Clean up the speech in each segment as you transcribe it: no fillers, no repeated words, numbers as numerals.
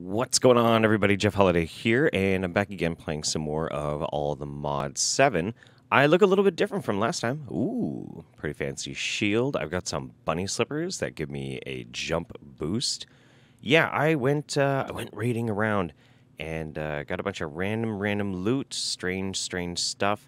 What's going on, everybody? Jeff Holiday here, and I'm back again playing some more of All the Mods 7. I look a little bit different from last time. Ooh, pretty fancy shield. I've got some bunny slippers that give me a jump boost. Yeah, I went raiding around and got a bunch of random loot, strange stuff.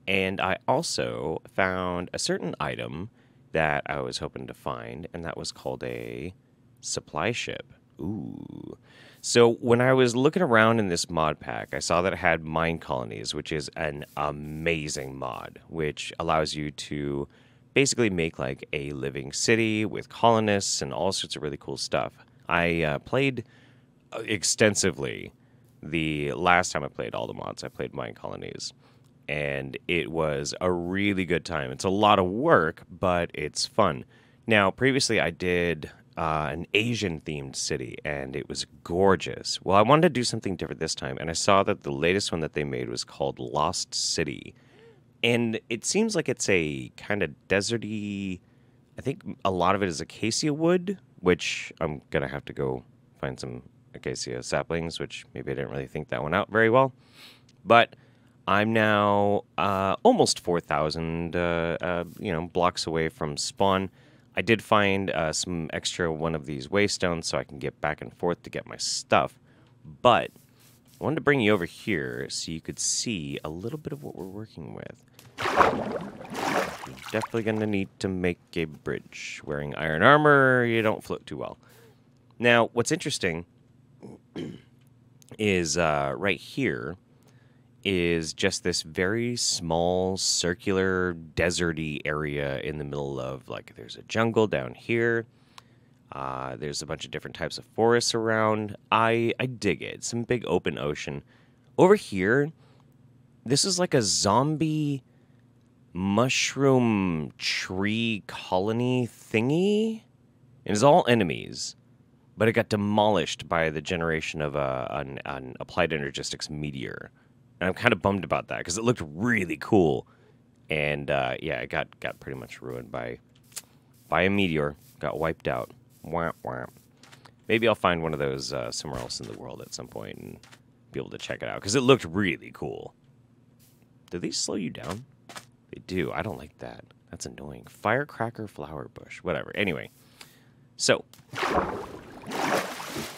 And I also found a certain item that I was hoping to find, and that was called a supply ship. Ooh. So when I was looking around in this mod pack, I saw that it had MineColonies, which is an amazing mod, which allows you to basically make like a living city with colonists and all sorts of really cool stuff. I played extensively the last time I played all the mods. I played MineColonies, and it was a really good time. It's a lot of work, but it's fun. Now, previously I did an Asian-themed city, and it was gorgeous. Well, I wanted to do something different this time, and I saw that the latest one that they made was called Lost City. And it seems like it's a kind of deserty... I think a lot of it is acacia wood, which I'm going to have to go find some acacia saplings, which maybe I didn't really think that one out very well. But I'm now almost 4,000 blocks away from spawn. I did find some extra one of these waystones so I can get back and forth to get my stuff. But I wanted to bring you over here so you could see a little bit of what we're working with. You're definitely going to need to make a bridge. Wearing iron armor, you don't float too well. Now, what's interesting is right here is just this very small, circular, deserty area in the middle of, like, there's a jungle down here. There's a bunch of different types of forests around. I dig it. Some big open ocean. Over here, this is like a zombie mushroom tree colony thingy. And it's all enemies. But it got demolished by the generation of an applied energistics meteor. And I'm kind of bummed about that because it looked really cool. And yeah, it got pretty much ruined by a meteor. Got wiped out. Wah, wah. Maybe I'll find one of those somewhere else in the world at some point and be able to check it out because it looked really cool. Do these slow you down? They do. I don't like that. That's annoying. Firecracker flower bush. Whatever. Anyway. So,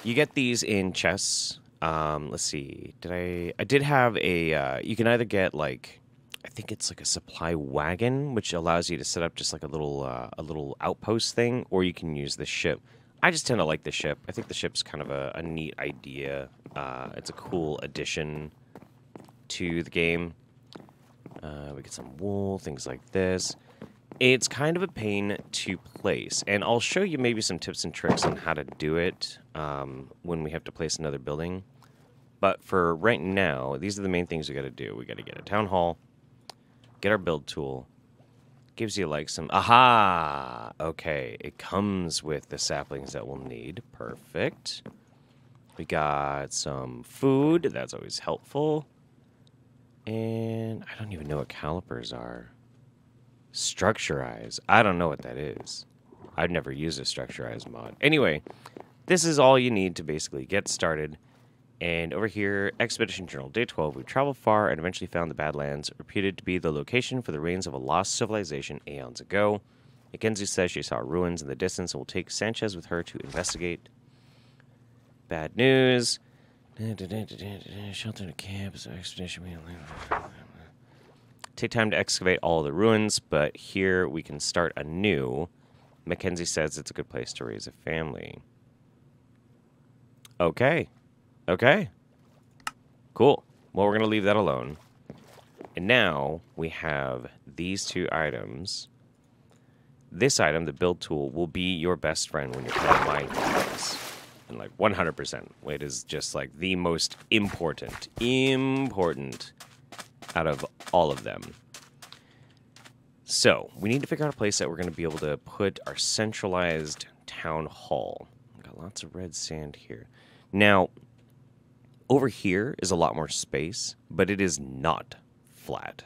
you get these in chests. Let's see. I did have a, you can either get like, I think it's like a supply wagon, which allows you to set up just like a little outpost thing, or you can use the ship. I just tend to like the ship. I think the ship's kind of a neat idea. It's a cool addition to the game. We get some wool, things like this. It's kind of a pain to place, and I'll show you maybe some tips and tricks on how to do it when we have to place another building. But for right now, these are the main things we got to do. We got to get a town hall, get our build tool. Gives you like some... Aha! Okay, it comes with the saplings that we'll need. Perfect. We got some food. That's always helpful. And I don't even know what calipers are. Structurize. I don't know what that is. I've never used a structurize mod. Anyway, this is all you need to basically get started. And over here, Expedition Journal, Day 12, we traveled far and eventually found the Badlands, reputed to be the location for the reigns of a lost civilization aeons ago. Mackenzie says she saw ruins in the distance and will take Sanchez with her to investigate. Bad news. Shelter in a camp, so expedition. Take time to excavate all the ruins, but here we can start anew. Mackenzie says it's a good place to raise a family. Okay. Okay. Cool. Well, we're going to leave that alone. And now we have these two items. This item, the build tool, will be your best friend when you're playing MineColonies. And like 100%. It is just like the most important out of all of them. So, we need to figure out a place that we're going to be able to put our centralized town hall. We've got lots of red sand here. Now, over here is a lot more space, but it is not flat.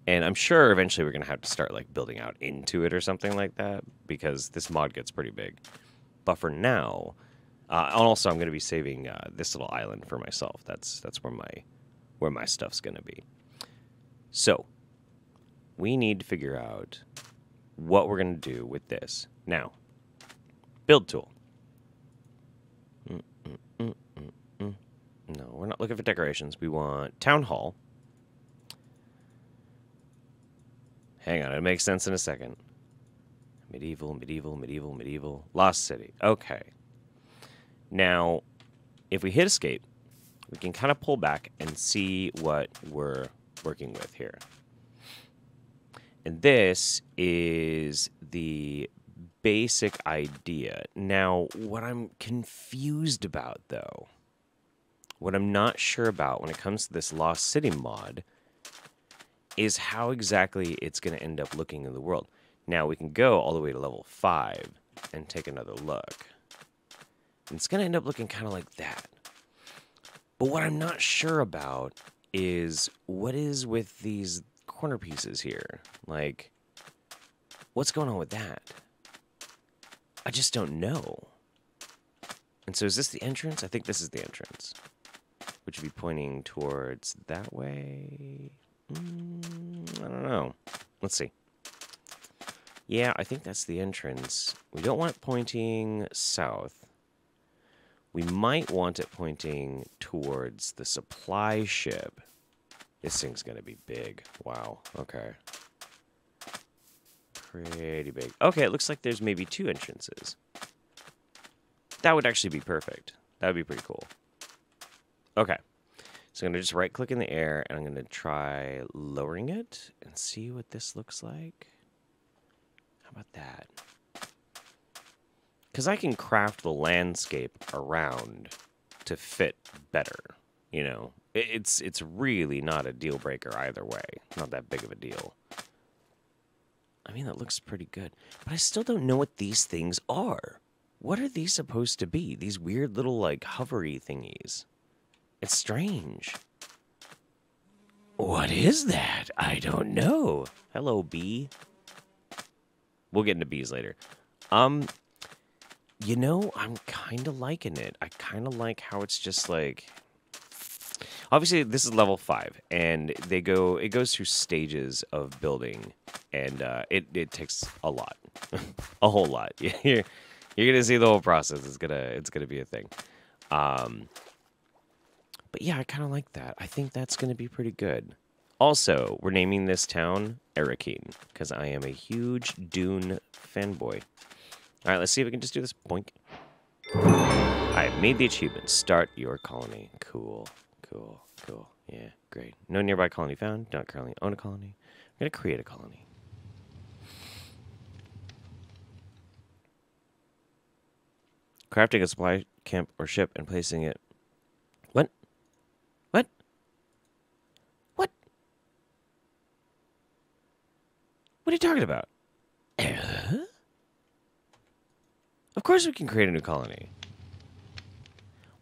And I'm sure eventually we're going to have to start like building out into it or something like that, because this mod gets pretty big. But for now, And also, I'm going to be saving this little island for myself. That's where my stuff's going to be. So, we need to figure out what we're going to do with this. Now, build tool. No, we're not looking for decorations. We want town hall. Hang on, it makes sense in a second. Medieval, medieval, medieval, medieval. Lost city. Okay. Now, if we hit escape, we can kind of pull back and see what we're working with here. And this is the basic idea. Now, what I'm confused about, though, what I'm not sure about when it comes to this Lost City mod is how exactly it's going to end up looking in the world. Now, we can go all the way to level 5 and take another look. And it's going to end up looking kind of like that. But what I'm not sure about is what is with these corner pieces here. Like, what's going on with that? I just don't know. And so is this the entrance? I think this is the entrance. Which would be pointing towards that way. I don't know. Let's see. Yeah, I think that's the entrance. We don't want it pointing south. We might want it pointing towards the supply ship. This thing's going to be big. Wow. Okay. Pretty big. Okay, it looks like there's maybe 2 entrances. That would actually be perfect. That would be pretty cool. Okay. So I'm going to just right-click in the air, and I'm going to try lowering it and see what this looks like. How about that? Because I can craft the landscape around to fit better, you know. It's really not a deal breaker either way. Not that big of a deal. I mean, that looks pretty good. But I still don't know what these things are. What are these supposed to be? These weird little, like, hovery thingies. It's strange. What is that? I don't know. Hello, bee. We'll get into bees later. You know, I'm kind of liking it. I kind of like how it's just like... Obviously, this is level 5, and it goes through stages of building, and it takes a lot. A whole lot. You're gonna see the whole process. It's gonna be a thing. But yeah, I kind of like that. I think that's gonna be pretty good. Also, we're naming this town Arakin, because I am a huge Dune fanboy. All right, let's see if we can just do this. Boink. I have made the achievement. Start your colony. Cool. Cool. Cool. Yeah, great. No nearby colony found. Do not currently own a colony. I'm going to create a colony. Crafting a supply camp or ship and placing it... What? What? What? What are you talking about? Of course we can create a new colony.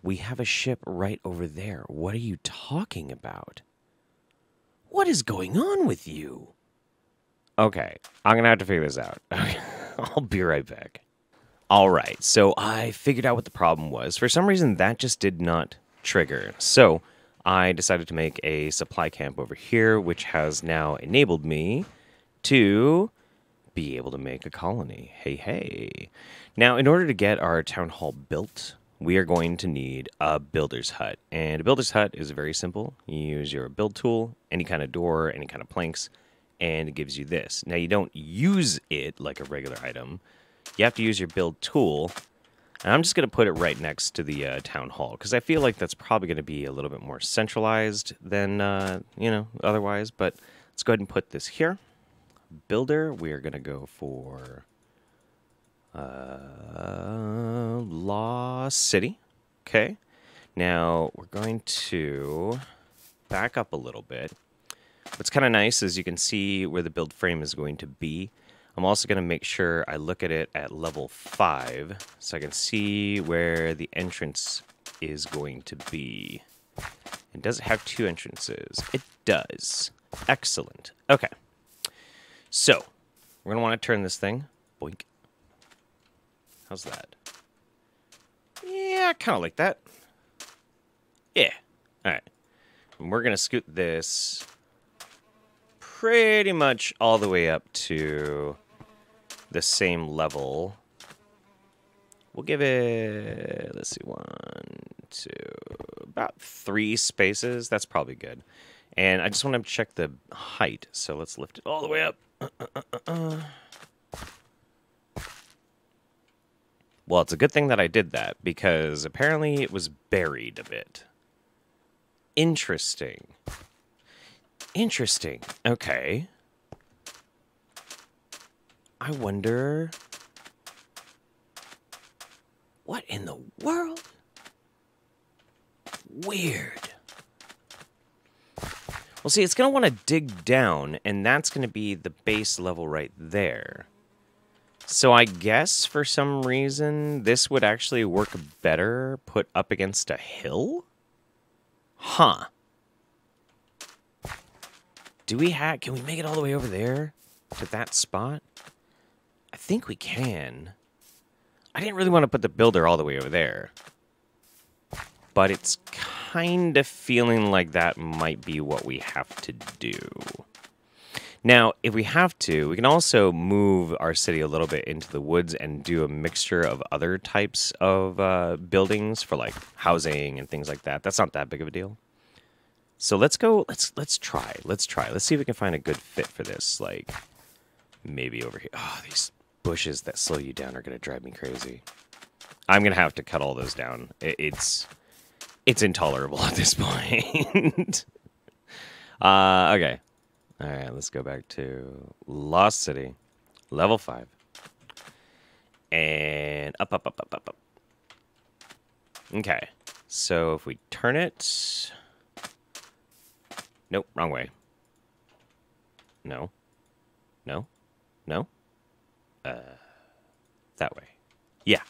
We have a ship right over there. What are you talking about? What is going on with you? Okay, I'm going to have to figure this out. I'll be right back. All right, so I figured out what the problem was. For some reason, that just did not trigger. So I decided to make a supply camp over here, which has now enabled me to be able to make a colony. Hey, hey. Now, in order to get our town hall built, we are going to need a builder's hut. And a builder's hut is very simple. You use your build tool, any kind of door, any kind of planks, and it gives you this. Now, you don't use it like a regular item. You have to use your build tool. And I'm just going to put it right next to the town hall, because I feel like that's probably going to be a little bit more centralized than, otherwise. But let's go ahead and put this here. Builder, we are going to go for... Lost City. Okay. Now, we're going to back up a little bit. What's kind of nice is you can see where the build frame is going to be. I'm also going to make sure I look at it at level 5 so I can see where the entrance is going to be. And does it have 2 entrances? It does. Excellent. Okay. So, we're going to want to turn this thing. Boink. How's that? Yeah, Yeah, kind of like that. Yeah. All right. And we're going to scoot this pretty much all the way up to the same level. We'll give it, let's see, 1, 2, about 3 spaces. That's probably good. And I just want to check the height, so let's lift it all the way up. Well, it's a good thing that I did that, because apparently it was buried a bit. Interesting. Interesting. Okay. I wonder... what in the world? Weird. Well, see, it's going to want to dig down, and that's going to be the base level right there. So I guess for some reason this would actually work better put up against a hill? Huh. Can we make it all the way over there to that spot? I think we can. I didn't really want to put the builder all the way over there. But it's kind of feeling like that might be what we have to do. Now, if we have to, we can also move our city a little bit into the woods and do a mixture of other types of buildings for like housing and things like that. That's not that big of a deal. So let's go. Let's try. Let's see if we can find a good fit for this. Like maybe over here. Oh, these bushes that slow you down are gonna drive me crazy. I'm gonna have to cut all those down. It's intolerable at this point. Okay. All right, let's go back to Lost City, level 5. And up. Okay, so if we turn it... Nope, wrong way. No. That way. Yeah.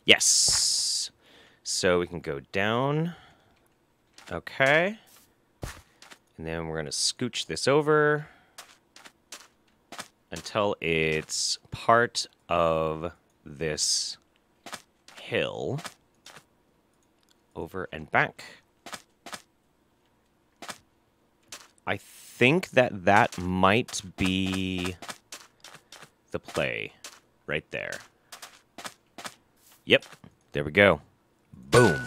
Yes. So we can go down. Okay. And then we're going to scooch this over until it's part of this hill. Over and back. I think that might be the play right there. Yep. There we go. Boom.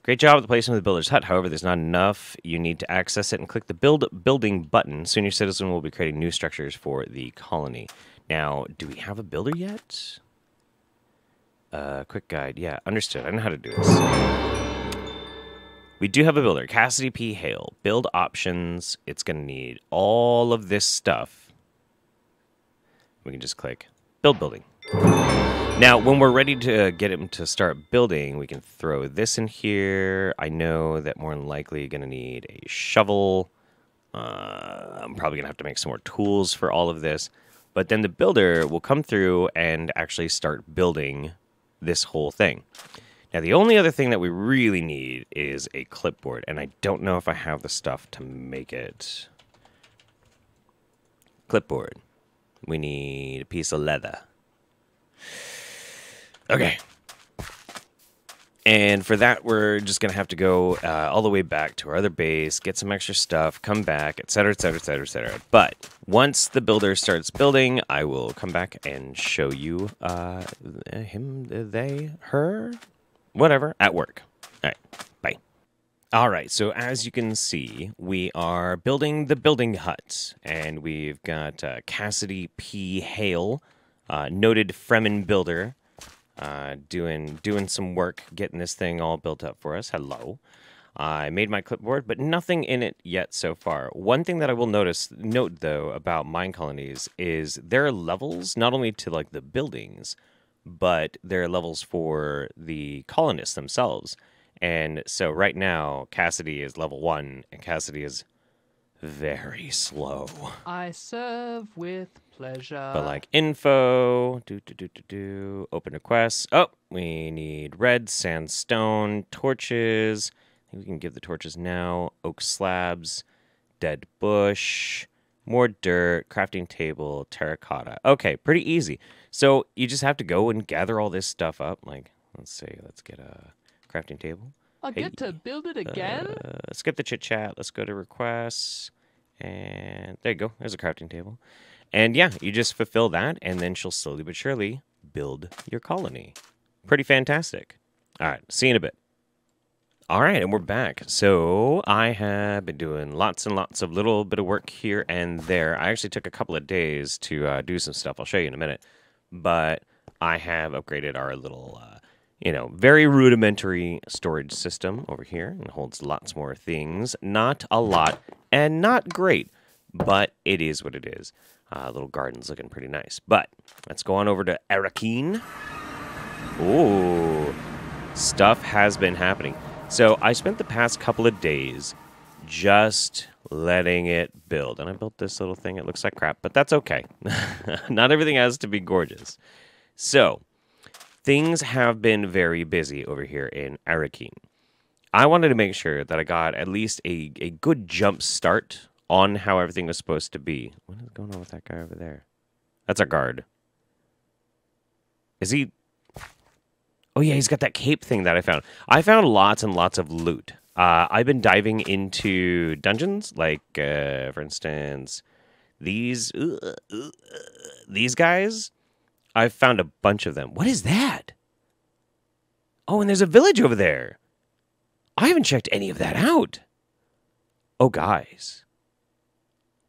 Great job with the placement of the builder's hut. However, there's not enough. You need to access it and click the building button. Soon your citizen will be creating new structures for the colony. Now, do we have a builder yet? Quick guide. Yeah, understood. I know how to do this. We do have a builder. Cassidy P. Hale. Build options. It's going to need all of this stuff. We can just click build building. Now, when we're ready to get him to start building, we can throw this in here. I know that more than likely going to need a shovel. I'm probably going to have to make some more tools for all of this. But then the builder will come through and actually start building this whole thing. Now, the only other thing that we really need is a clipboard, and I don't know if I have the stuff to make it. Clipboard. We need a piece of leather. Okay. And for that, we're just going to have to go all the way back to our other base, get some extra stuff, come back, etc., etc., etc., etc. But once the builder starts building, I will come back and show you him, they, her, whatever, at work. All right, bye. All right, so as you can see, we are building the building hut, and we've got Cassidy P. Hale, noted Fremen builder, doing some work, getting this thing all built up for us. Hello. I made my clipboard, but nothing in it yet so far. One thing that I will note though about MineColonies is there are levels not only to like the buildings, but there are levels for the colonists themselves. And so right now, Cassidy is level 1, and Cassidy is very slow. I serve with pleasure. But like info, open requests. Oh, we need red sandstone, torches. I think we can give the torches now. Oak slabs, dead bush, More dirt, crafting table, terracotta. Okay, pretty easy. So you just have to go and gather all this stuff up. Like, let's see, let's get a crafting table. I Hey, get to build it again? skip the chit chat. Let's go to requests. And there you go. There's a crafting table. And yeah, you just fulfill that, and then she'll slowly but surely build your colony. Pretty fantastic. All right, see you in a bit. All right, and we're back. So I have been doing lots and lots of little bit of work here and there. I actually took a couple of days to do some stuff. I'll show you in a minute. But I have upgraded our little, very rudimentary storage system over here. It holds lots more things. Not a lot and not great, but it is what it is. Little garden's looking pretty nice. But let's go on over to Arakin. Ooh, stuff has been happening. So I spent the past couple of days just letting it build. And I built this little thing. It looks like crap, but that's okay. Not everything has to be gorgeous. So things have been very busy over here in Arakin. I wanted to make sure that I got at least a good jump start on how everything was supposed to be. What is going on with that guy over there? That's our guard. Is he... Oh, yeah, he's got that cape thing that I found. I found lots and lots of loot. I've been diving into dungeons, like, for instance, these guys. I've found a bunch of them. What is that? Oh, and there's a village over there. I haven't checked any of that out. Oh, guys.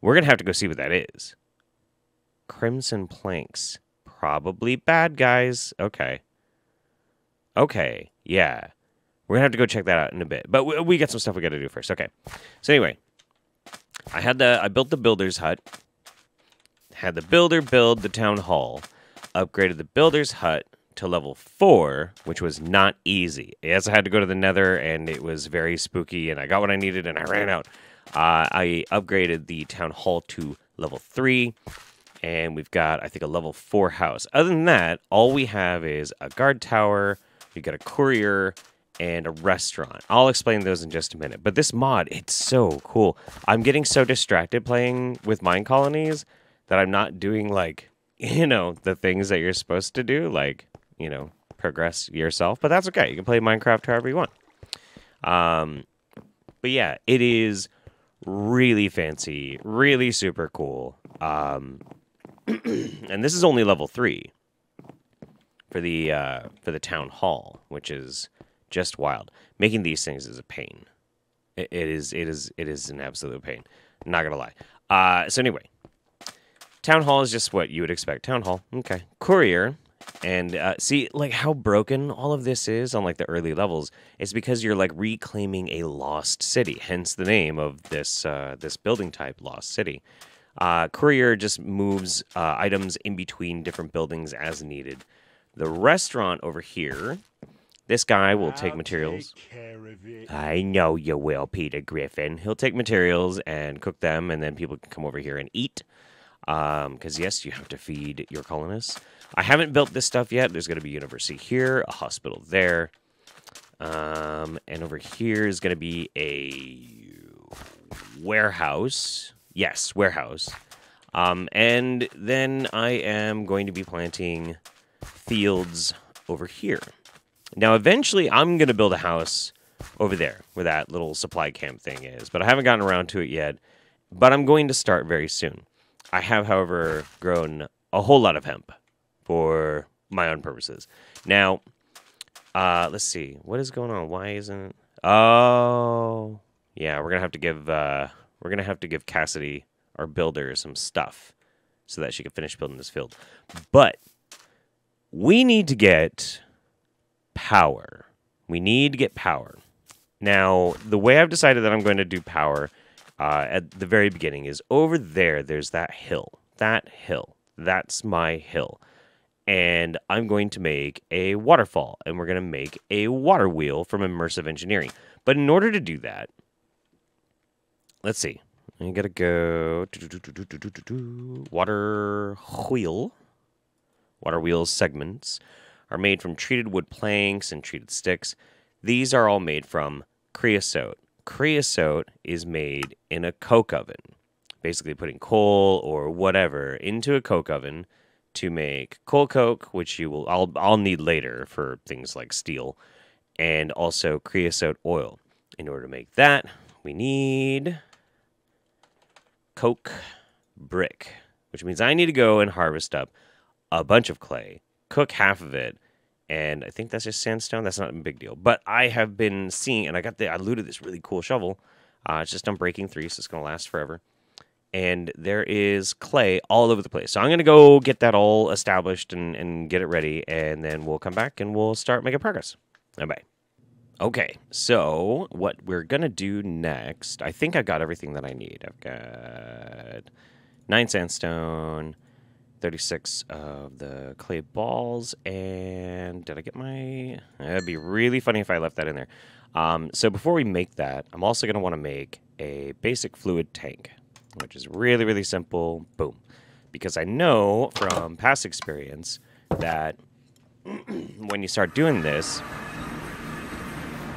We're going to have to go see what that is. Crimson planks. Probably bad guys. Okay. Okay, yeah. We're going to have to go check that out in a bit. But we got some stuff we got to do first. Okay. So anyway, I built the builder's hut. Had the builder build the town hall. Upgraded the builder's hut to level 4, which was not easy. Yes, I had to go to the nether, and it was very spooky, and I got what I needed, and I ran out. I upgraded the town hall to level 3, and we've got, I think, a level 4 house. Other than that, all we have is a guard tower, we got a courier, and a restaurant. I'll explain those in just a minute. But this mod, it's so cool. I'm getting so distracted playing with MineColonies that I'm not doing, like, the things that you're supposed to do, like, progress yourself. But that's okay. You can play Minecraft however you want. But yeah, it is really fancy, really super cool. And this is only level 3 for the town hall, which is just wild. Making these things is a pain. It is an absolute pain. Not gonna lie. So anyway, town hall is just what you would expect. Town hall, okay. Courier, and see, like, how broken all of this is on, like, the early levels. It's because you're, like, reclaiming a lost city. Hence the name of this this building type, Lost City. Courier just moves items in between different buildings as needed. The restaurant over here, this guy will take materials. Take care of it. I know you will, Peter Griffin. He'll take materials and cook them, and then people can come over here and eat. Because, yes, you have to feed your colonists. I haven't built this stuff yet. There's going to be a university here, a hospital there. And over here is going to be a warehouse. Yes, warehouse. And then I am going to be planting fields over here. Now, eventually, I'm going to build a house over there where that little supply camp thing is. But I haven't gotten around to it yet. But I'm going to start very soon. I have, however, grown a whole lot of hemp for my own purposes. Now, let's see. What is going on? Why isn't... Oh, yeah, we're going to have to give Cassidy, our builder, some stuff so that she can finish building this field. But we need to get power. We need to get power. Now, the way I've decided that I'm going to do power at the very beginning is over there. There's that hill. That hill. That's my hill. And I'm going to make a waterfall. And we're going to make a water wheel from Immersive Engineering. But in order to do that, let's see. You got to go water wheel. Water wheel segments are made from treated wood planks and treated sticks. These are all made from creosote. Creosote is made in a coke oven. basically putting coal or whatever into a coke oven to make coal coke, which I'll need later for things like steel, and also creosote oil. In order to make that, we need coke brick, which means I need to go and harvest up a bunch of clay, cook half of it, and I think that's just sandstone. That's not a big deal. But I have been seeing, and I looted this really cool shovel. It's just done breaking 3, so it's going to last forever. And there is clay all over the place. So I'm going to go get that all established and get it ready, and then we'll come back and we'll start making progress. Bye-bye. Okay, so what we're going to do next, I think I've got everything that I need. I've got 9 sandstone, 36 of the clay balls, and did I get my... It'd be really funny if I left that in there. So before we make that, I'm also going to want to make a basic fluid tank, which is really, really simple. Boom. Because I know from past experience that when you start doing this,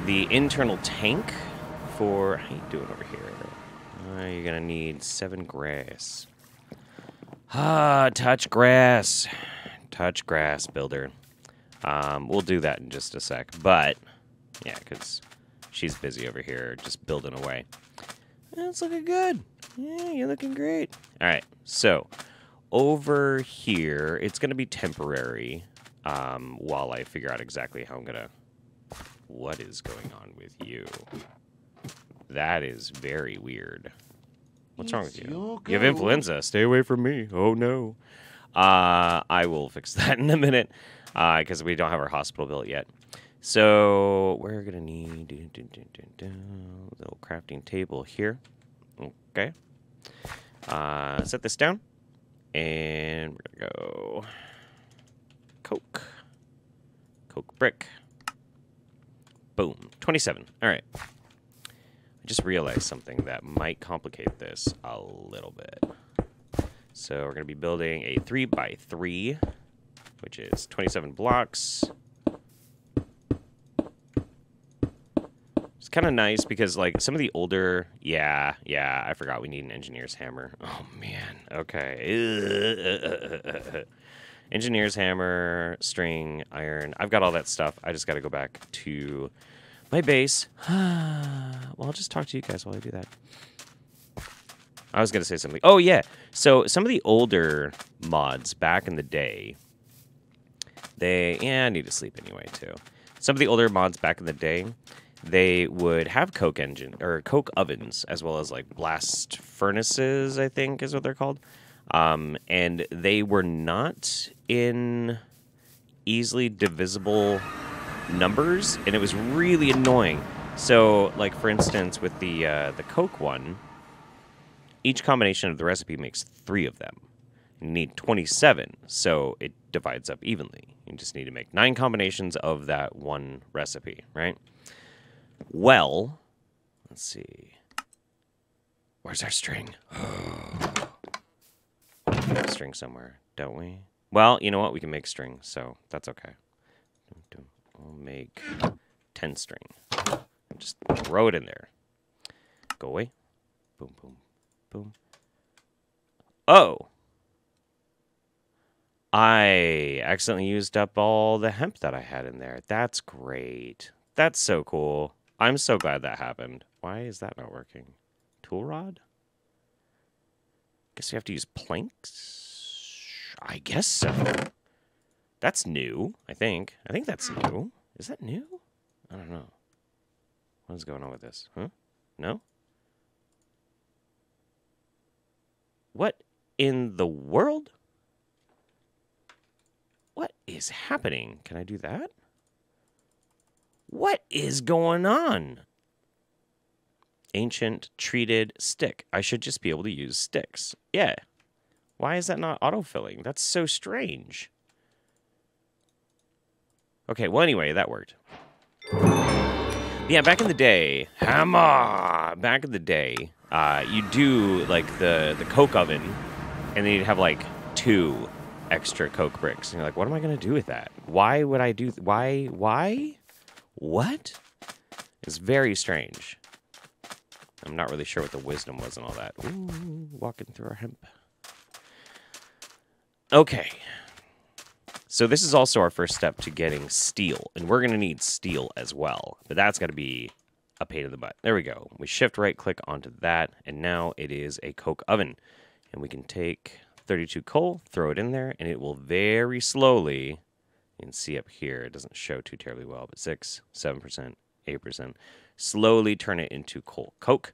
the internal tank for... How you doing over here? You're going to need 7 grass. Touch grass. Touch grass, builder. We'll do that in just a sec. But, yeah, because she's busy over here just building away. It's looking good. Yeah, you're looking great. All right, so over here, it's going to be temporary while I figure out exactly how I'm going to... What is going on with you? That is very weird. What's wrong with you? You have influenza. Stay away from me. Oh, no. I will fix that in a minute because we don't have our hospital built yet. So we're going to need a little crafting table here. Okay. Set this down. And we're going to go coke. Coke brick. Boom. 27. All right. I just realized something that might complicate this a little bit. So we're going to be building a 3x3, which is 27 blocks. It's kind of nice because, like, some of the older... Yeah, I forgot we need an engineer's hammer. Oh, man. Okay. Engineer's hammer, string, iron. I've got all that stuff. I just got to go back to my base. Well, I'll just talk to you guys while I do that. I was going to say something. Oh, yeah. So some of the older mods back in the day, I need to sleep anyway, too. Some of the older mods back in the day, they would have coke ovens, as well as, like, blast furnaces, I think is what they're called. And they were not in easily divisible numbers, and it was really annoying. So, like, for instance, with the Coke one, each combination of the recipe makes 3 of them. You need 27, so it divides up evenly. You just need to make 9 combinations of that one recipe, right? Well, let's see. Where's our string? String somewhere, don't we? Well, you know what? We can make string, so that's okay. We'll make 10 string. Just throw it in there. Go away. Boom, boom, boom. Oh! I accidentally used up all the hemp that I had in there. That's great. That's so cool. I'm so glad that happened. Why is that not working? Tool rod? Guess we have to use planks? I guess so. That's new, I think. I think that's new. Is that new? I don't know. What is going on with this? Huh? No? What in the world? What is happening? Can I do that? What is going on? Ancient treated stick. I should just be able to use sticks. Yeah. Why is that not autofilling? That's so strange. Okay, well, anyway, that worked. Yeah, back in the day, back in the day, you do, like, the Coke oven, and then you'd have, like, 2 extra Coke bricks. And you're like, what am I going to do with that? Why would I do... Why? What? It's very strange. I'm not really sure what the wisdom was and all that. Ooh, walking through our hemp. Okay. So this is also our first step to getting steel, and we're going to need steel as well, but that's got to be a pain in the butt. There we go. We shift right click onto that, and now it is a coke oven, and we can take 32 coal, throw it in there, and it will very slowly, you can see up here, it doesn't show too terribly well, but 6, 7%, 8%, slowly turn it into coal coke,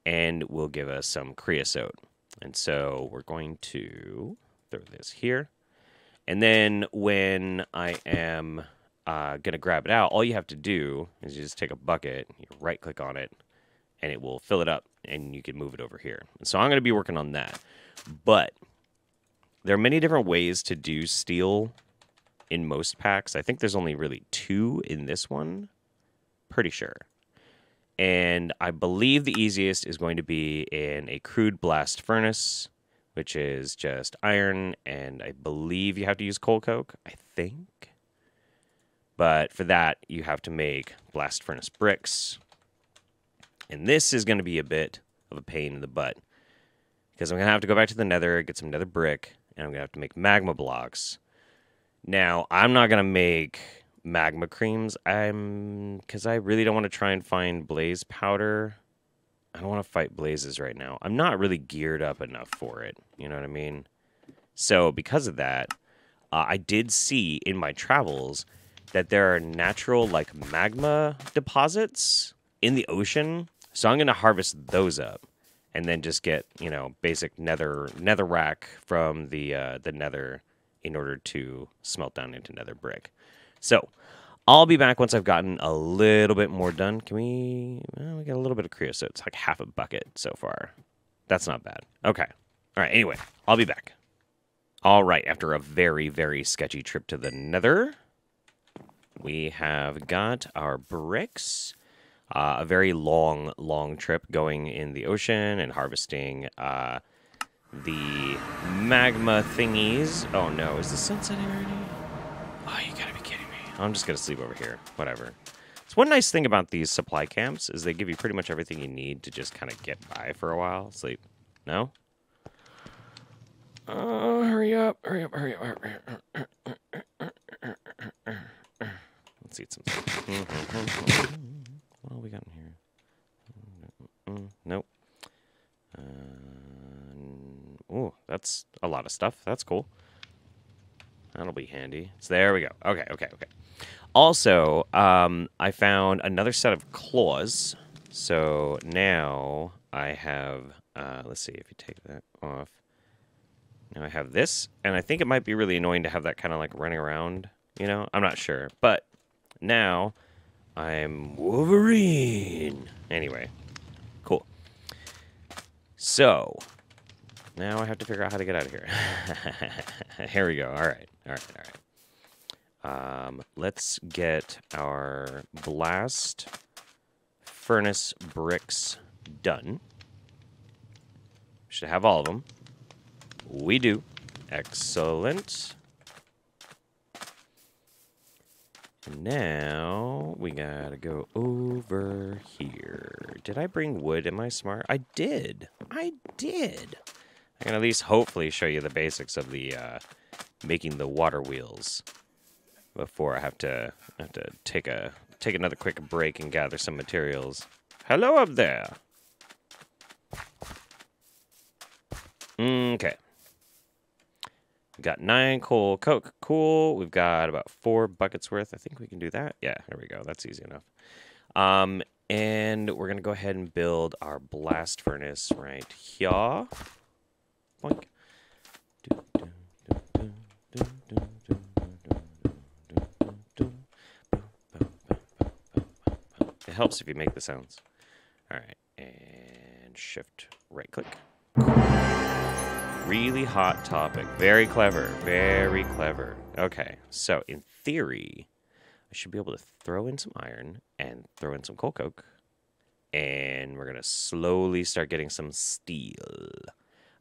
and will give us some creosote. And so we're going to throw this here. And then when I am going to grab it out, all you have to do is you just take a bucket, you right-click on it, and it will fill it up, and you can move it over here. So I'm going to be working on that. But there are many different ways to do steel in most packs. I think there's only really 2 in this one. Pretty sure. And I believe the easiest is going to be in a crude blast furnace, which is just iron, and I believe you have to use coal coke, I think. But for that, you have to make blast furnace bricks. And this is going to be a bit of a pain in the butt, because I'm going to have to go back to the nether, get some nether brick, and I'm going to have to make magma blocks. Now, I'm not going to make magma creams, because I really don't want to try and find blaze powder. I don't want to fight blazes right now. I'm not really geared up enough for it. You know what I mean? So because of that, I did see in my travels that there are natural like magma deposits in the ocean. So I'm going to harvest those up and then just get, you know, basic nether rack from the nether in order to smelt down into nether brick. So I'll be back once I've gotten a little bit more done. Can we... Well, we got a little bit of creosote. It's like half a bucket so far. That's not bad. Okay. All right, anyway, I'll be back. All right, after a very, very sketchy trip to the nether, we have got our bricks. A very long, long trip going in the ocean and harvesting the magma thingies. Oh, no. Is the sun setting already? Oh, you gotta be kidding me. I'm just going to sleep over here. Whatever. So one nice thing about these supply camps is they give you pretty much everything you need to just kind of get by for a while. Sleep. No? Hurry up. Hurry up. Hurry up. Hurry up. Let's eat some sleep. What do we got in here? Nope. Oh, that's a lot of stuff. That's cool. That'll be handy. So there we go. Okay. Also, I found another set of claws. So now I have, let's see if you take that off. Now I have this, and I think it might be really annoying to have that kind of like running around, you know? I'm not sure, but now I'm Wolverine. Anyway, cool. So now I have to figure out how to get out of here. Here we go. All right. Let's get our blast furnace bricks done. Should have all of them. We do. Excellent. And now we gotta go over here. Did I bring wood? Am I smart? I did. I can at least hopefully show you the basics of the making the water wheels before I have to take another quick break and gather some materials. Hello up there. Okay. We've got 9 coal coke. Cool. We've got about 4 buckets worth. I think we can do that. Yeah, there we go. That's easy enough. And we're going to go ahead and build our blast furnace right here. Boink. It helps if you make the sounds. All right. And shift right click. Really hot topic. Very clever. Very clever. Okay, so in theory, I should be able to throw in some iron and throw in some coal coke. And we're going to slowly start getting some steel.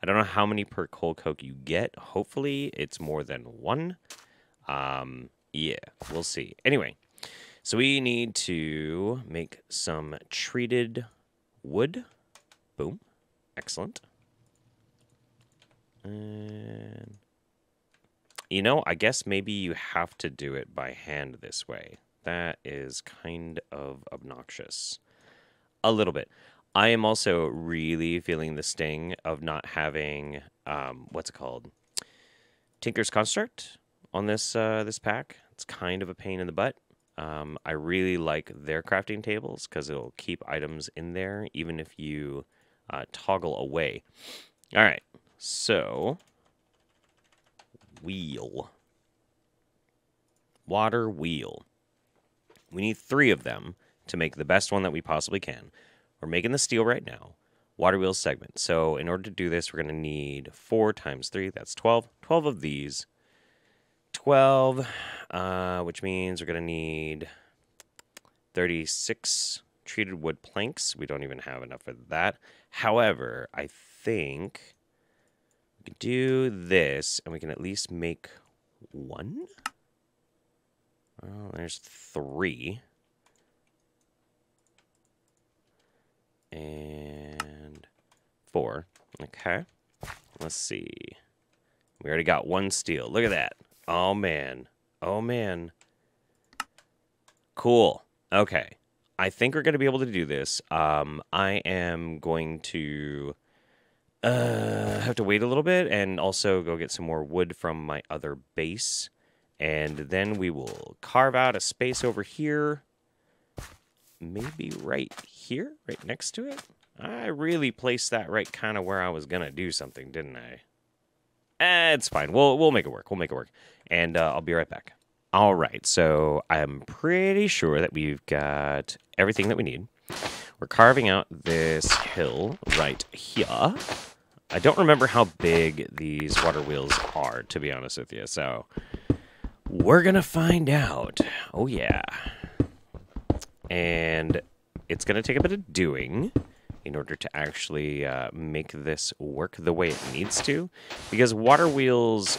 I don't know how many per coal coke you get. Hopefully, it's more than 1. Yeah, we'll see. Anyway, so we need to make some treated wood. Boom. Excellent. And, you know, I guess maybe you have to do it by hand this way. That is kind of obnoxious. A little bit. I am also really feeling the sting of not having, what's it called? Tinker's Construct on this this pack. It's kind of a pain in the butt. I really like their crafting tables because it'll keep items in there even if you toggle away. All right, so wheel. Water wheel. We need 3 of them to make the best one that we possibly can. We're making the steel right now. Water wheel segment. So in order to do this, we're going to need 4 times 3. That's 12. 12 of these. 12, which means we're going to need 36 treated wood planks. We don't even have enough of that. However, I think we can do this, and we can at least make 1. Well, there's 3. And 4. Okay. Let's see. We already got 1 steel. Look at that. Oh, man. Oh, man. Cool. Okay. I think we're going to be able to do this. I am going to have to wait a little bit and also go get some more wood from my other base. And then we will carve out a space over here. Maybe right here, right next to it. I really placed that right kind of where I was going to do something, didn't I? It's fine. We'll make it work. We'll make it work. And I'll be right back. All right, so I'm pretty sure that we've got everything that we need. We're carving out this hill right here. I don't remember how big these water wheels are, to be honest with you. So we're going to find out. Oh, yeah. And it's going to take a bit of doing in order to actually make this work the way it needs to. Because water wheels,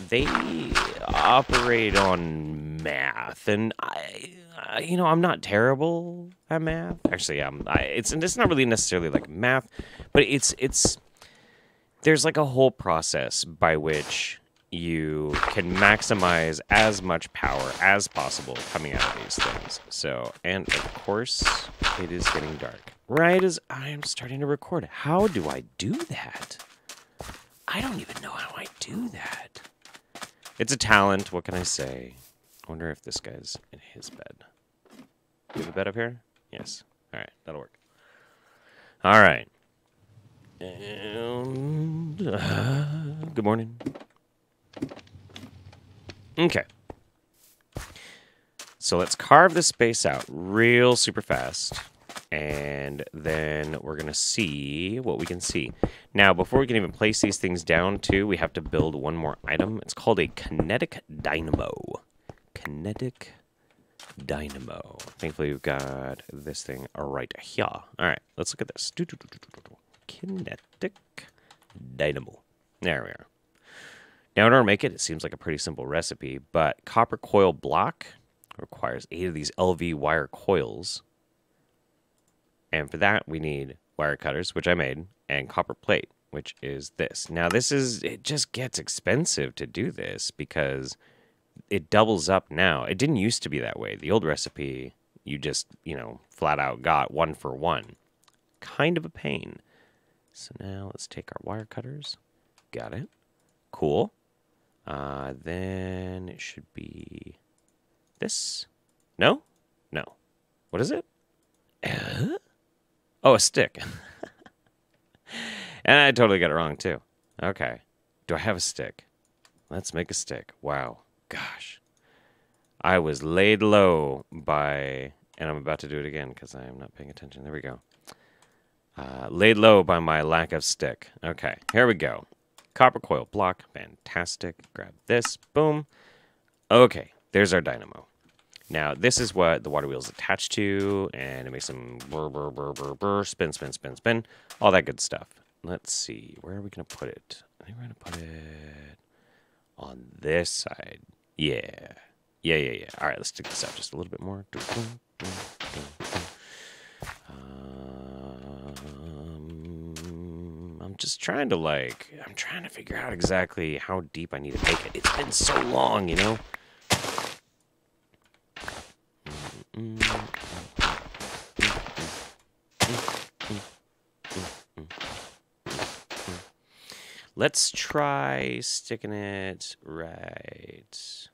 they operate on math. And, I'm not terrible at math. Actually, it's not really necessarily like math, but there's like a whole process by which you can maximize as much power as possible coming out of these things. So, and of course, it is getting dark. Right as I am starting to record. How do I do that? I don't even know how I do that. It's a talent. What can I say? I wonder if this guy's in his bed. Do you have a bed up here? Yes. All right. That'll work. All right. And, good morning. Okay. So let's carve this space out real super fast. And then we're going to see what we can see. Now, before we can even place these things down, too, we have to build one more item. It's called a Kinetic Dynamo. Kinetic Dynamo. Thankfully, we've got this thing right here. All right, let's look at this. Kinetic Dynamo. There we are. Now, in order to make it, it seems like a pretty simple recipe, but copper coil block requires 8 of these LV wire coils. And for that, we need wire cutters, which I made, and copper plate, which is this. Now, it just gets expensive to do this because it doubles up now. It didn't used to be that way. The old recipe, you just, flat out got 1 for 1. Kind of a pain. So now let's take our wire cutters. Got it. Cool. Then it should be this. No? No. What is it? Oh, a stick. And I totally got it wrong, too. Okay. Do I have a stick? Let's make a stick. Wow. Gosh. I was laid low by... And I'm about to do it again because I am not paying attention. There we go. Laid low by my lack of stick. Okay. Here we go. Copper coil block. Fantastic. Grab this. Boom. Okay. There's our dynamo. Now, this is what the water wheel is attached to, and it makes them burr, burr, burr, burr, burr, spin, spin, spin, spin, all that good stuff. Let's see, where are we going to put it? I think we're going to put it on this side. Yeah. Yeah. All right, let's stick this out just a little bit more. I'm just trying to, like, I'm trying to figure out exactly how deep I need to make it. It's been so long, you know? Let's try sticking it right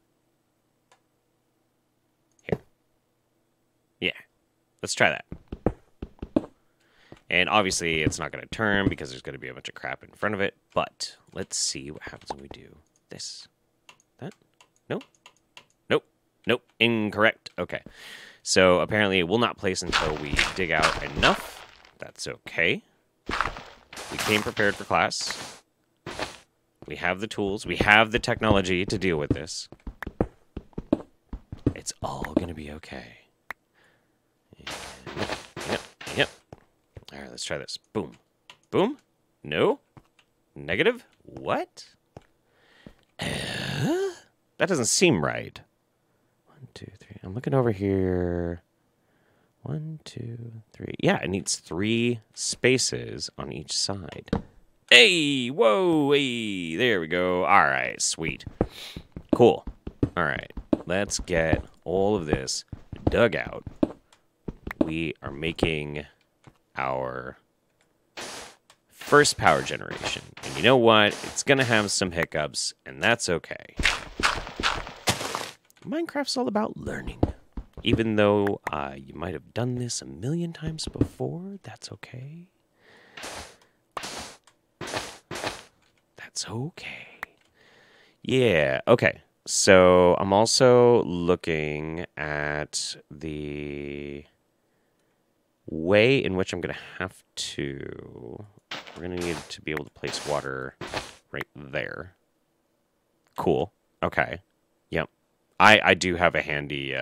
here. Yeah, let's try that. And obviously, it's not going to turn because there's going to be a bunch of crap in front of it. But let's see what happens when we do this. That? Nope. Nope. Nope. Incorrect. Okay. So apparently it will not place until we dig out enough. That's okay. We came prepared for class. We have the tools. We have the technology to deal with this. It's all going to be okay. Yep. All right, let's try this. Boom. Boom. No. Negative. What? That doesn't seem right. 1, 2, 3. I'm looking over here. 1, 2, 3. Yeah, it needs 3 spaces on each side. Hey, whoa, hey, there we go. All right, sweet. Cool. All right, let's get all of this dug out. We are making our first power generation. And you know what? It's going to have some hiccups, and that's okay. Minecraft's all about learning. Even though you might have done this a million times before, that's okay. That's okay. Yeah, okay. So I'm also looking at the way in which I'm going to have to... We're going to need to be able to place water right there. Cool. Okay. Yep. I do have a handy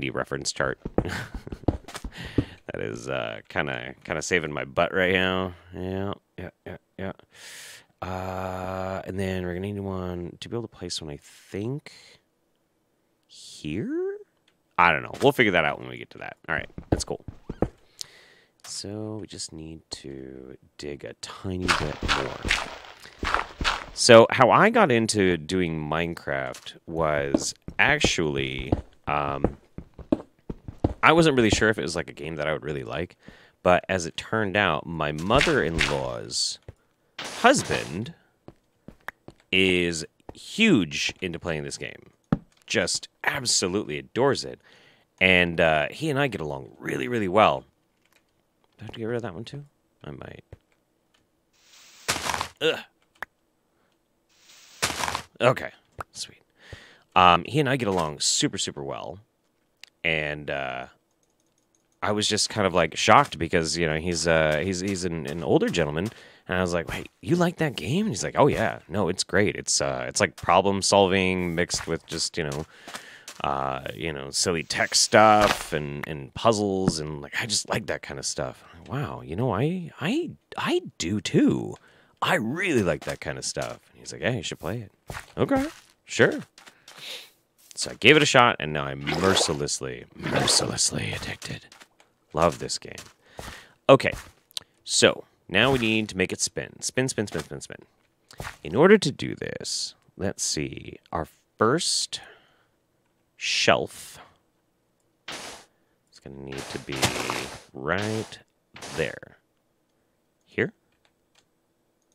reference chart. That is kind of saving my butt right now. Yeah. And then we're gonna need one to be able to place one, I think, here? I don't know. We'll figure that out when we get to that. All right, that's cool. So we just need to dig a tiny bit more. So how I got into doing Minecraft was actually, I wasn't really sure if it was like a game that I would really like, but as it turned out, my mother-in-law's husband is huge into playing this game. Just absolutely adores it. And he and I get along really, really well. Do I have to get rid of that one too? I might. Ugh. Okay, sweet. He and I get along super, super well. And I was just kind of like shocked because, you know, he's an older gentleman. And I was like, wait, you like that game? And he's like, oh, yeah. No, it's great. It's like problem solving mixed with just, you know, silly tech stuff and puzzles. And like, I just like that kind of stuff. Like, wow, you know, I do too. I really like that kind of stuff. And he's like, hey, you should play it. Okay, sure. So I gave it a shot, and now I'm mercilessly addicted. Love this game. Okay, so now we need to make it spin. Spin. In order to do this, let's see. Our first shelf is going to need to be right there. Here?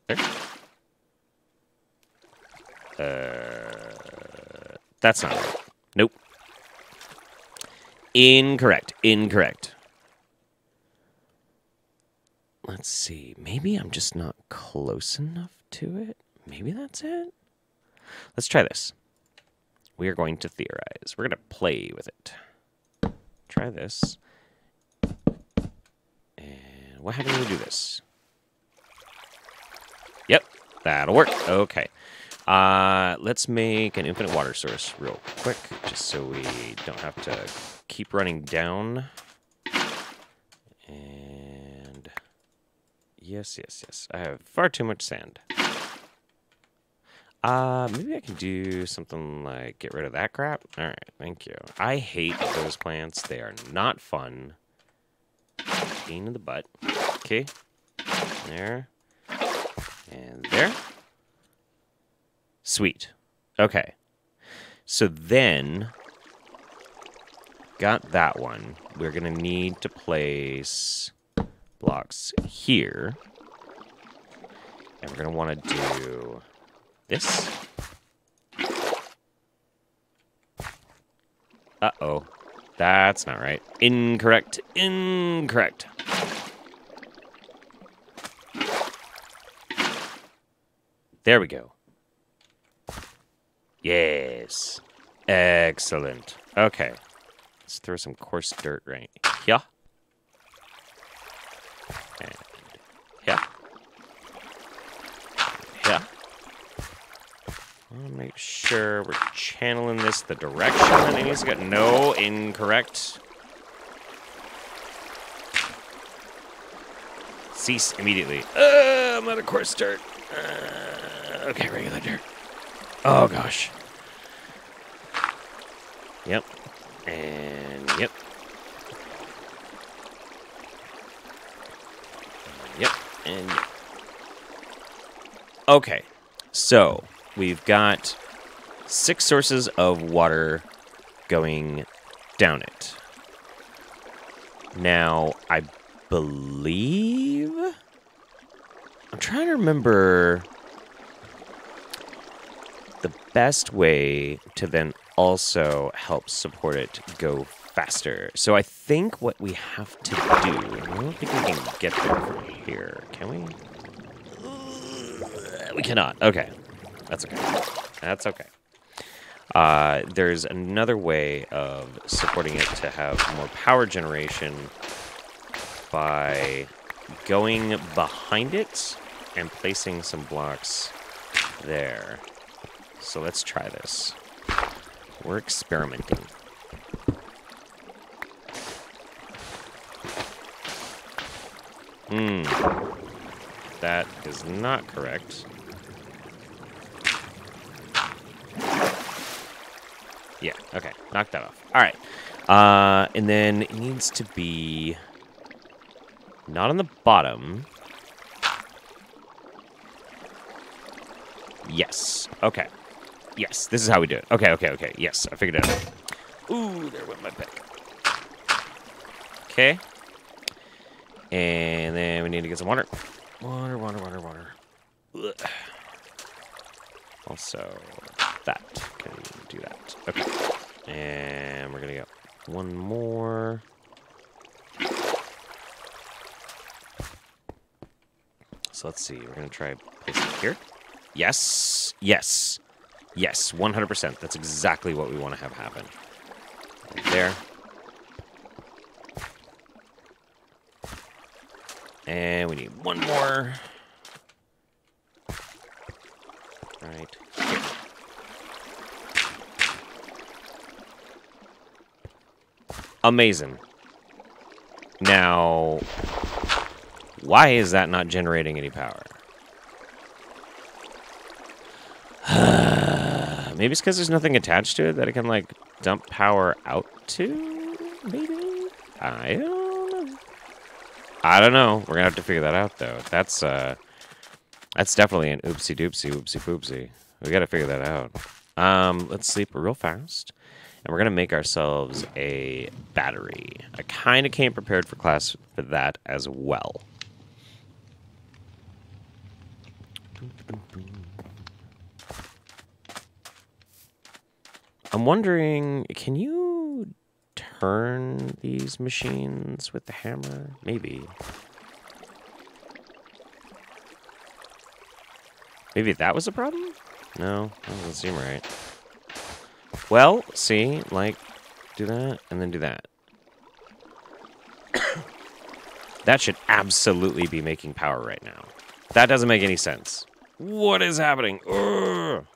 There? That's not right. Nope. Incorrect. Let's see. Maybe I'm just not close enough to it. Maybe that's it. Let's try this. We are going to theorize. We're going to play with it. Try this. And what happens when we do this? Yep, that'll work. Okay. Let's make an infinite water source real quick, just so we don't have to keep running down. And yes. I have far too much sand. Maybe I can do something like get rid of that crap. All right, thank you. I hate those plants. They are not fun. Pain in the butt. Okay. There. And there. Sweet. Okay. So then, got that one. We're going to need to place blocks here. And we're going to want to do this. Uh-oh. That's not right. Incorrect. Incorrect. There we go. Yes. Excellent. Okay. Let's throw some coarse dirt right here. And here. Here. I want to make sure we're channeling this the direction that it needs to go. No, incorrect. Cease immediately. I'm out of coarse dirt. Okay, regular dirt. Oh, gosh. Yep. And yep. Yep. And yep. Okay. So, we've got 6 sources of water going down it. Now, I believe... I'm trying to remember the best way to then also help support it go faster. So I think what we have to do... I don't think we can get there from here. Can we? We cannot. Okay. That's okay. That's okay. There's another way of supporting it to have more power generation by going behind it and placing some blocks there. So let's try this. We're experimenting. That is not correct. Yeah, okay. Knock that off. All right. And then it needs to be not on the bottom. Yes. Okay. Yes, this is how we do it. Okay, okay, okay. Yes, I figured it out. Ooh, there went my pick. Okay. And then we need to get some water. Water, water, water, water. Ugh. Also, that can do that. Okay. And we're going to get one more. So let's see. We're going to try placing it here. Yes. Yes. Yes. 100%. That's exactly what we want to have happen. Right there. And we need one more. Right here. Amazing. Now, why is that not generating any power? Maybe it's because there's nothing attached to it that it can, like, dump power out to? Maybe? I don't know. I don't know. We're gonna have to figure that out, though. That's definitely an oopsie-doopsie, oopsie-poopsie. We gotta figure that out. Let's sleep real fast. And we're gonna make ourselves a battery. I kind of came prepared for class for that as well. I'm wondering, can you turn these machines with the hammer? Maybe. Maybe that was a problem? No, that doesn't seem right. Well, see, like, do that, and then do that. That should absolutely be making power right now. That doesn't make any sense. What is happening? Ugh.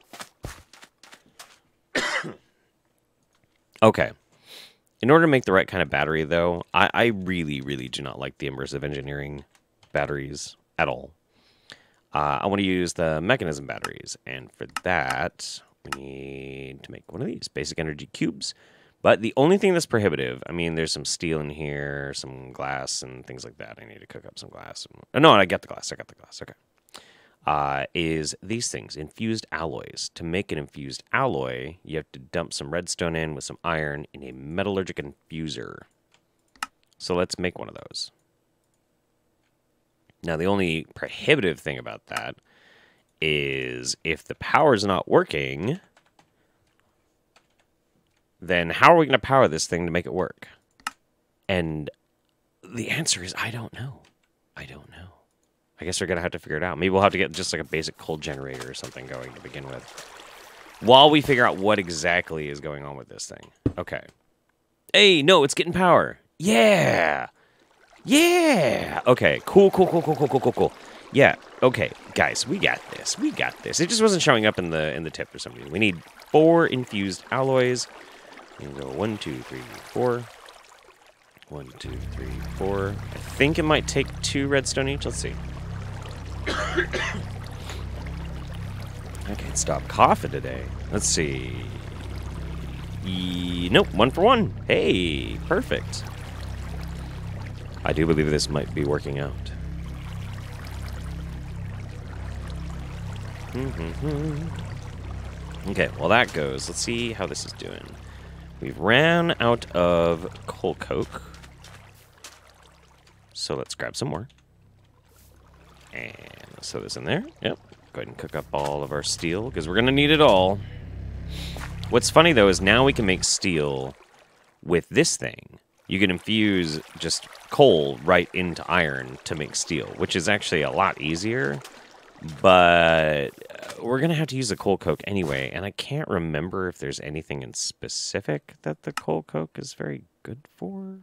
Okay. In order to make the right kind of battery, though, I really, really do not like the Immersive Engineering batteries at all. I want to use the mechanism batteries, and for that, we need to make one of these, basic energy cubes. But the only thing that's prohibitive, I mean, there's some steel in here, some glass, and things like that. I need to cook up some glass. No, I got the glass. I got the glass. Okay. is these things, infused alloys. To make an infused alloy, you have to dump some redstone in with some iron in a metallurgic infuser. So let's make one of those. Now, the only prohibitive thing about that is if the power's not working, then how are we going to power this thing to make it work? And the answer is, I don't know. I don't know. I guess we're going to have to figure it out. Maybe we'll have to get just like a basic coal generator or something going to begin with, while we figure out what exactly is going on with this thing. Okay. Hey, no, it's getting power. Yeah. Yeah. Okay, cool. Yeah, okay, guys, we got this. We got this. It just wasn't showing up in the tip for some reason. We need 4 infused alloys. You can go 1, 2, 3, 4. 1, 2, 3, 4. I think it might take 2 redstone each. Let's see. I can't stop coughing today. Let's see. Nope, 1 for 1. Hey, perfect. I do believe this might be working out. Okay, well that goes. Let's see how this is doing. We've ran out of coal coke. So let's grab some more. And let's throw this in there. Yep. Go ahead and cook up all of our steel, because we're going to need it all. What's funny, though, is now we can make steel with this thing. You can infuse just coal right into iron to make steel, which is actually a lot easier. But we're going to have to use the coal coke anyway, and I can't remember if there's anything in specific that the coal coke is very good for.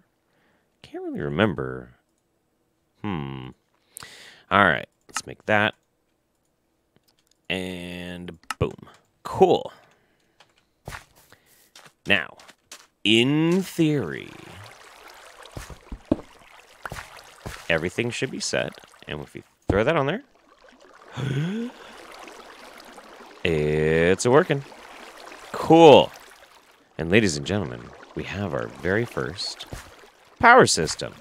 Can't really remember. All right, let's make that. And boom. Cool. Now, in theory, everything should be set. And if we throw that on there, it's working. Cool. And ladies and gentlemen, we have our very first power system.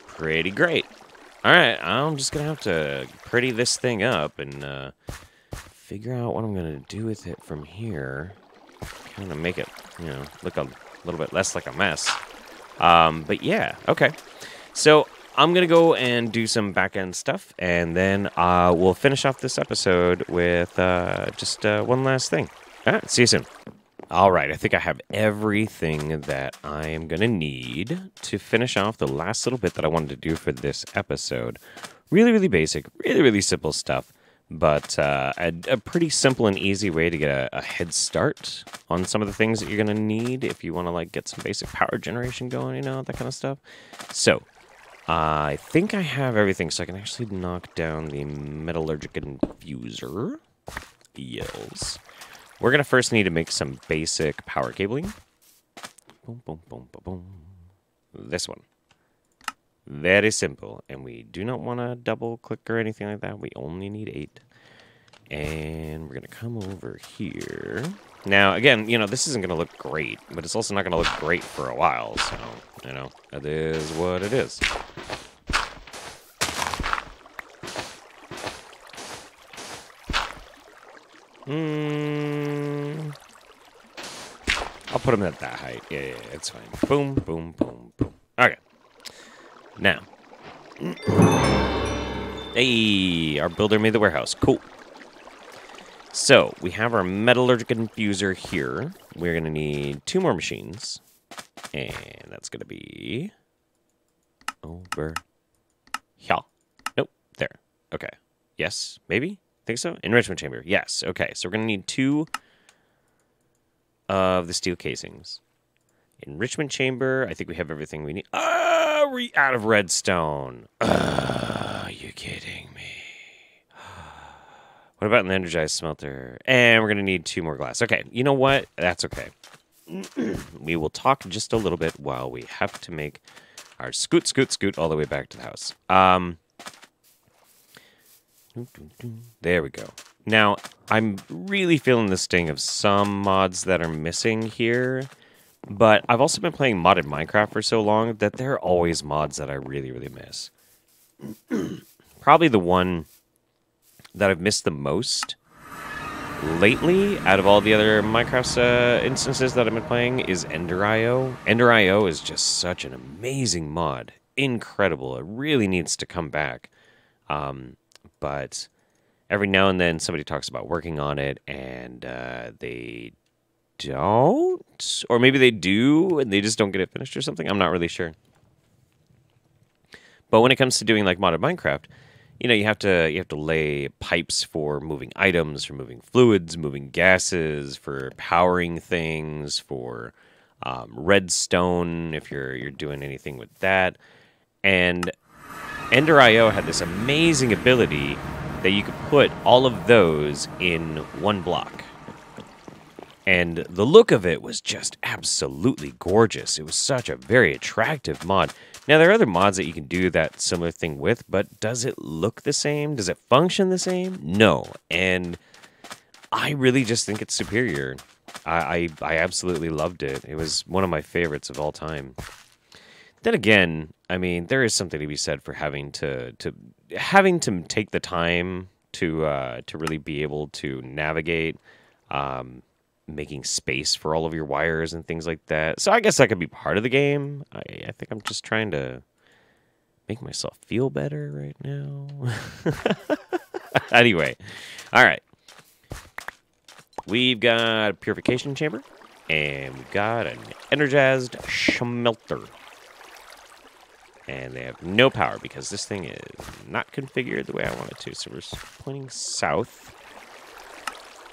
Pretty great. All right, I'm just going to have to pretty this thing up and figure out what I'm going to do with it from here. Kind of make it, look a little bit less like a mess. But yeah, okay. So I'm going to go and do some back-end stuff, and then we'll finish off this episode with just one last thing. All right, see you soon. All right, I think I have everything that I am going to need to finish off the last little bit that I wanted to do for this episode. Really, really basic, really, really simple stuff, but a pretty simple and easy way to get a head start on some of the things that you're going to need if you want to get some basic power generation going, that kind of stuff. So I think I have everything, so I can actually knock down the metallurgic infuser. Yes. We're going to first need to make some basic power cabling. Boom, boom, boom, boom, boom. This one. Very simple. And we do not want to double click or anything like that. We only need 8. And we're going to come over here. Now, again, this isn't going to look great, but it's also not going to look great for a while. So, it is what it is. I'll put them at that height. Yeah, it's fine. Boom, boom, boom, boom. Okay. Now. Hey, our builder made the warehouse. Cool. So, we have our metallurgic infuser here. We're going to need 2 more machines. And that's going to be over here. Nope, there. Okay. Yes, maybe? Think so? Enrichment chamber. Yes. Okay, so we're going to need 2 of the steel casings. Enrichment chamber. I think we have everything we need. We're out of redstone. Are you kidding me? What about an energized smelter? And we're going to need 2 more glass. Okay, you know what? That's okay. We will talk just a little bit while we have to make our scoot all the way back to the house. There we go. Now, I'm really feeling the sting of some mods that are missing here, but I've also been playing modded Minecraft for so long that there are always mods that I really, really miss. Probably the one that I've missed the most lately, out of all the other Minecraft instances that I've been playing, is Enderio. Enderio is just such an amazing mod. Incredible. It really needs to come back. But every now and then somebody talks about working on it, and they don't. Or maybe they do, and they just don't get it finished or something. I'm not really sure. But when it comes to doing like modded Minecraft, you have to lay pipes for moving items, for moving fluids, moving gases, for powering things, for redstone if you're doing anything with that. And Enderio had this amazing ability that you could put all of those in one block. And the look of it was just absolutely gorgeous. It was such a very attractive mod. Now, there are other mods that you can do that similar thing with, but does it look the same? Does it function the same? No. And I really just think it's superior. I absolutely loved it. It was one of my favorites of all time. Then again, I mean, there is something to be said for having to take the time to really be able to navigate, making space for all of your wires and things like that. So I guess that could be part of the game. I think I'm just trying to make myself feel better right now. Anyway, all right. We've got a purification chamber, and we've got an energized smelter. And they have no power because this thing is not configured the way I want it to. So we're pointing south.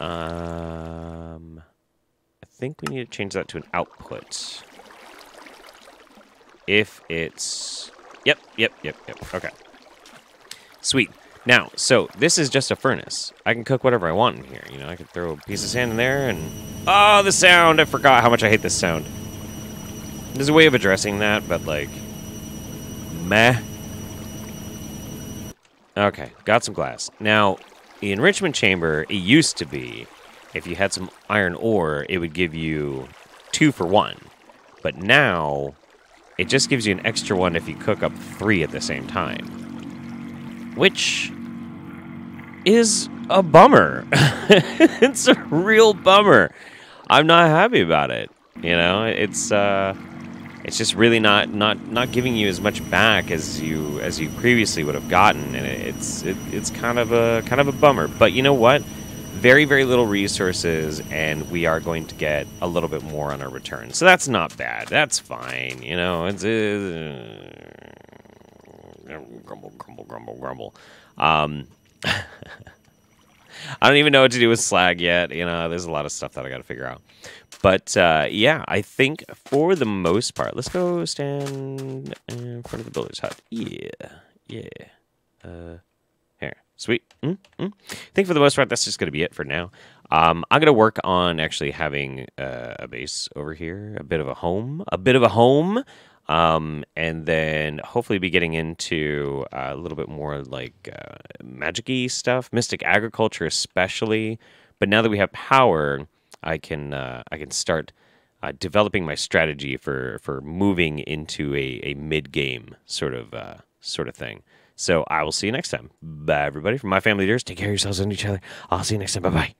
I think we need to change that to an output. If it's... Yep. Okay. Sweet. Now, so this is just a furnace. I can cook whatever I want in here. I can throw a piece of sand in there and... Oh, the sound! I forgot how much I hate this sound. There's a way of addressing that, but like... Meh. Okay, got some glass. Now, the enrichment chamber, it used to be, if you had some iron ore, it would give you 2 for 1. But now, it just gives you an extra 1 if you cook up 3 at the same time. Which is a bummer. It's a real bummer. I'm not happy about it. It's just really not giving you as much back as you previously would have gotten, and it's kind of a bummer. But you know what? Very, very little resources, and we are going to get a little bit more on our return. So that's not bad. That's fine. It's grumble. I don't even know what to do with slag yet. There's a lot of stuff that I got to figure out. But, yeah, I think for the most part, let's go stand in front of the builder's hut. Yeah. Here. Sweet. I think for the most part, that's just going to be it for now. I'm going to work on actually having a base over here, a bit of a home. And then hopefully be getting into a little bit more like magic-y stuff, mystic agriculture especially. But now that we have power, I can start developing my strategy for moving into a mid-game sort of thing. So I will see you next time. Bye, everybody. From my family to yours, take care of yourselves and each other. I'll see you next time. Bye-bye.